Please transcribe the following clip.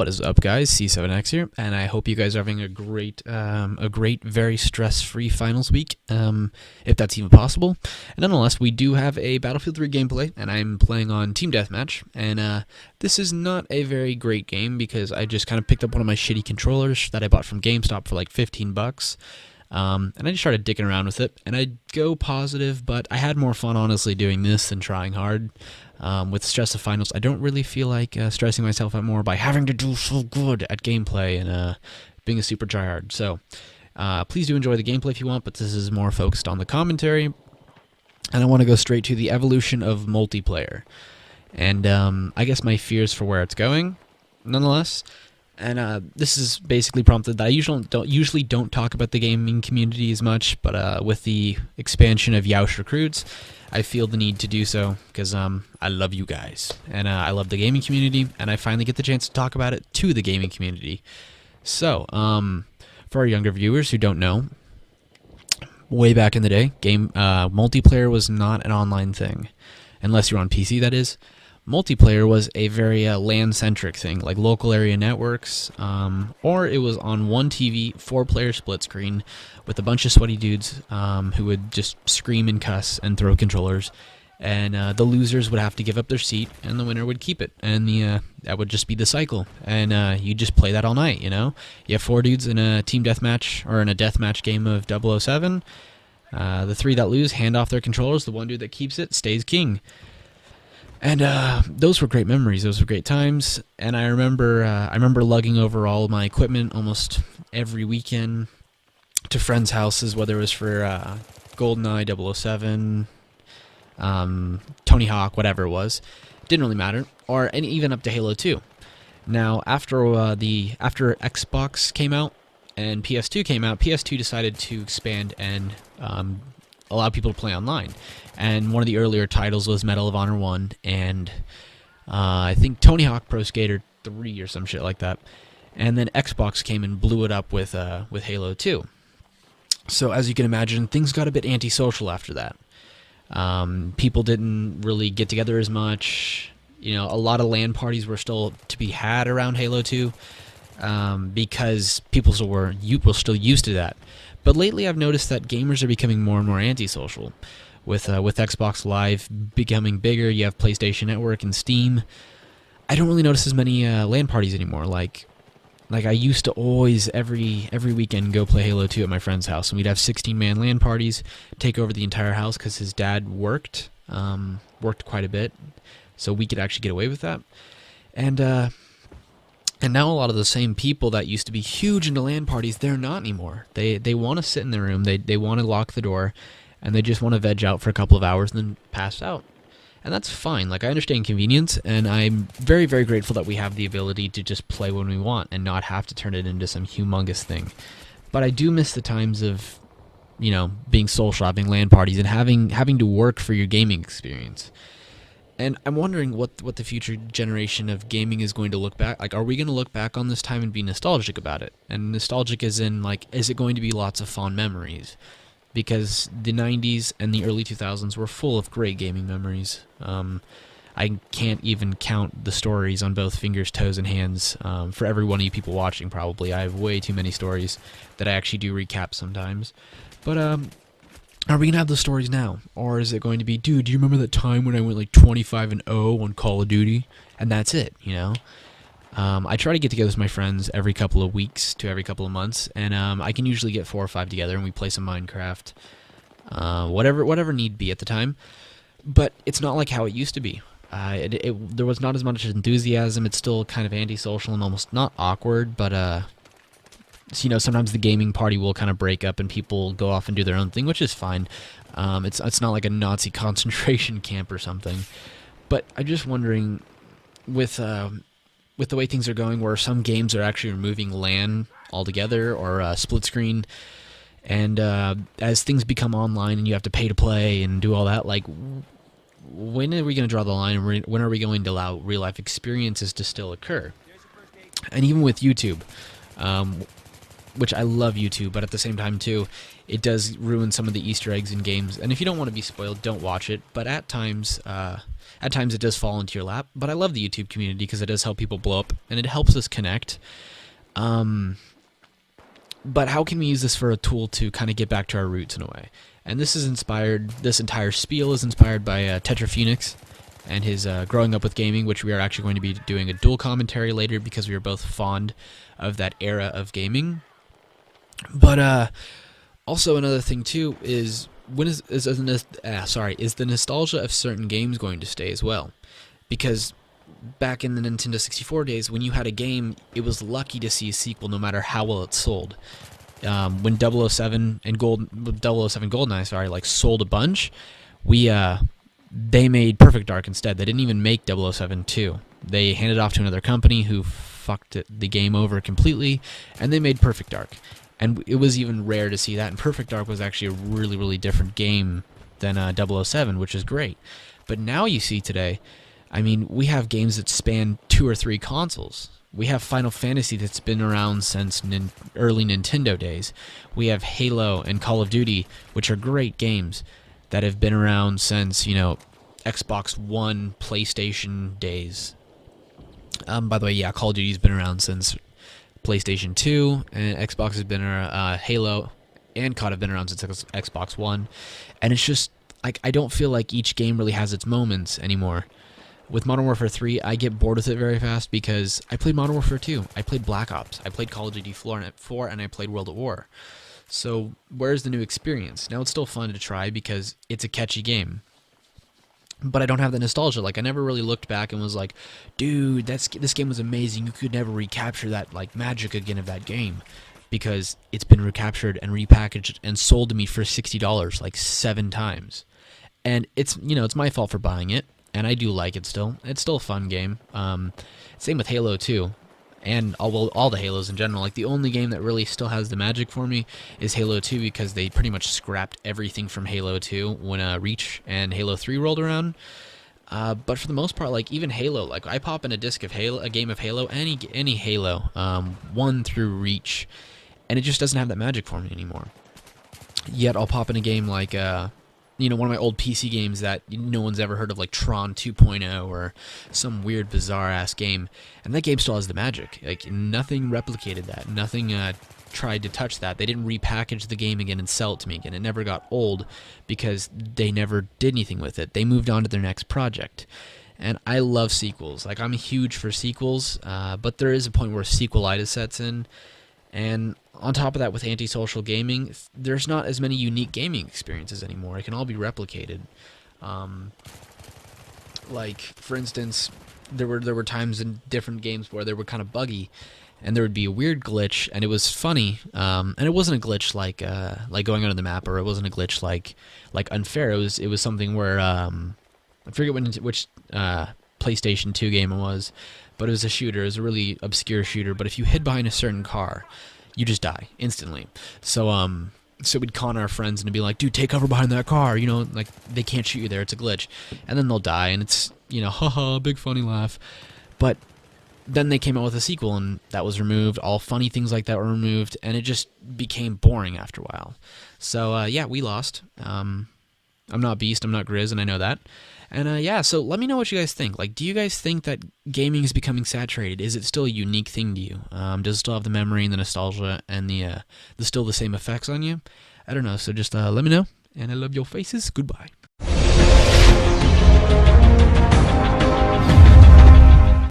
What is up, guys? Seized7x here, and I hope you guys are having a great, very stress-free finals week, if that's even possible. And nonetheless, we do have a Battlefield 3 gameplay, and I'm playing on Team Deathmatch. And this is not a very great game because I just kind of picked up one of my shitty controllers that I bought from GameStop for like 15 bucks. And I just started dicking around with it, and I'd go positive, but I had more fun, honestly, doing this than trying hard. With stress of finals, I don't really feel like stressing myself out more by having to do so good at gameplay and being a super tryhard. So, please do enjoy the gameplay if you want, but this is more focused on the commentary. And I want to go straight to the evolution of multiplayer. And I guess my fears for where it's going, nonetheless. And this is basically prompted that I usually don't talk about the gaming community as much, but with the expansion of Yeousch Recruits, I feel the need to do so because I love you guys, and I love the gaming community, and I finally get the chance to talk about it to the gaming community. So, for our younger viewers who don't know, way back in the day, multiplayer was not an online thing, unless you're on PC, that is. Multiplayer was a very LAN-centric thing, like local area networks, or it was on one TV, 4-player split screen, with a bunch of sweaty dudes who would just scream and cuss and throw controllers, and the losers would have to give up their seat, and the winner would keep it, and that would just be the cycle, and you just play that all night, you know? You have 4 dudes in a team deathmatch, or in a deathmatch game of 007, the 3 that lose hand off their controllers, the 1 dude that keeps it stays king. And those were great memories. Those were great times. And I remember lugging over all of my equipment almost every weekend to friends' houses, whether it was for GoldenEye, 007, Tony Hawk, whatever it was. Didn't really matter. And even up to Halo 2. Now, after Xbox came out and PS2 came out, PS2 decided to expand and allow people to play online. And one of the earlier titles was Medal of Honor 1, and I think Tony Hawk Pro Skater 3 or some shit like that. And then Xbox came and blew it up with Halo 2. So as you can imagine, things got a bit antisocial after that. People didn't really get together as much. You know, a lot of LAN parties were still to be had around Halo 2 because people were still used to that. But lately I've noticed that gamers are becoming more and more antisocial. With Xbox Live becoming bigger, you have PlayStation Network and Steam. I don't really notice as many LAN parties anymore. Like I used to always every weekend go play Halo 2 at my friend's house, and we'd have 16-man LAN parties, take over the entire house because his dad worked quite a bit, so we could actually get away with that. And now a lot of the same people that used to be huge into LAN parties, they're not anymore. They want to sit in their room, they want to lock the door, and they just want to veg out for a couple of hours and then pass out. And that's fine. Like, I understand convenience, and I'm very, very grateful that we have the ability to just play when we want and not have to turn it into some humongous thing. But I do miss the times of, you know, being social, having LAN parties, and having to work for your gaming experience. And I'm wondering what the future generation of gaming is going to look back. Like, are we going to look back on this time and be nostalgic about it? And nostalgic as in, like, is it going to be lots of fond memories? Because the 90s and the early 2000s were full of great gaming memories. I can't even count the stories on both fingers, toes, and hands for every one of you people watching, probably. I have way too many stories that I actually do recap sometimes. But are we going to have those stories now? Or is it going to be, dude, do you remember that time when I went like 25-0 on Call of Duty? And that's it, you know? I try to get together with my friends every couple of weeks to every couple of months, and I can usually get 4 or 5 together, and we play some Minecraft, whatever need be at the time. But it's not like how it used to be. There was not as much enthusiasm. It's still kind of antisocial and almost not awkward, but you know, sometimes the gaming party will kind of break up and people go off and do their own thing, which is fine. It's not like a Nazi concentration camp or something. But I'm just wondering, with the way things are going, where some games are actually removing LAN altogether or split screen, and as things become online and you have to pay to play and do all that, like, when are we going to draw the line, and when are we going to allow real-life experiences to still occur? And even with YouTube, which I love YouTube, but at the same time too, it does ruin some of the Easter eggs in games. And if you don't want to be spoiled, don't watch it. But at times it does fall into your lap. But I love the YouTube community because it does help people blow up, and it helps us connect. But how can we use this for a tool to kind of get back to our roots in a way? And this entire spiel is inspired by Tetra Phoenix and his growing up with gaming, which we are actually going to be doing a dual commentary later because we are both fond of that era of gaming. But also another thing too is is the nostalgia of certain games going to stay as well? Because back in the Nintendo 64 days, when you had a game, it was lucky to see a sequel no matter how well it sold. When 007 and 007 GoldenEye, like sold a bunch, they made Perfect Dark instead. They didn't even make 007 2. They handed it off to another company who fucked the game over completely, and they made Perfect Dark. And it was even rare to see that, and Perfect Dark was actually a really, really different game than 007, which is great. But now you see today, I mean, we have games that span 2 or 3 consoles. We have Final Fantasy that's been around since early Nintendo days. We have Halo and Call of Duty, which are great games that have been around since, Xbox One, PlayStation days. By the way, yeah, Call of Duty's been around since PlayStation 2, and Xbox has been Halo and COD have been around since Xbox One. And it's just, like, I don't feel like each game really has its moments anymore. With Modern Warfare 3, I get bored with it very fast because I played Modern Warfare 2, I played Black Ops, I played Call of Duty 4, and I played World at War. So where's the new experience? Now it's still fun to try because it's a catchy game. But I don't have the nostalgia. Like, I never really looked back and was like, dude, this game was amazing. You could never recapture that, like, magic again of that game. Because it's been recaptured and repackaged and sold to me for $60, like 7 times. And it's my fault for buying it. And I do like it still. It's still a fun game. Same with Halo 2. And all the Halos in general. Like, the only game that really still has the magic for me is Halo 2 because they pretty much scrapped everything from Halo 2 when Reach and Halo 3 rolled around. But for the most part, like, even Halo, like, I pop in a disc of Halo, a game of Halo, any Halo, 1 through Reach, and it just doesn't have that magic for me anymore. Yet I'll pop in a game like one of my old PC games that no one's ever heard of, like Tron 2.0 or some weird bizarre-ass game, and that game still has the magic. Like, nothing replicated that. Nothing tried to touch that. They didn't repackage the game again and sell it to me again. It never got old because they never did anything with it. They moved on to their next project. And I love sequels. Like, I'm huge for sequels, but there is a point where sequelitis sets in, and on top of that, with antisocial gaming, there's not as many unique gaming experiences anymore. It can all be replicated. Like, for instance, there were times in different games where they were kind of buggy, and there would be a weird glitch, and it was funny. And it wasn't a glitch like going under the map, or it wasn't a glitch like unfair. It was something where I forget which PlayStation 2 game it was, but it was a shooter. It was a really obscure shooter. But if you hid behind a certain car, you just die instantly. So we'd con our friends and be like, dude, take cover behind that car. Like, they can't shoot you there. It's a glitch. And then they'll die, and it's, haha, big funny laugh. But then they came out with a sequel, and that was removed. All funny things like that were removed, and it just became boring after a while. So, yeah, we lost. I'm not Beast, I'm not Grizz, and I know that. And yeah, so let me know what you guys think. Like, do you guys think that gaming is becoming saturated? Is it still a unique thing to you? Does it still have the memory and the nostalgia and the still the same effects on you? I don't know, so just let me know, and I love your faces. Goodbye.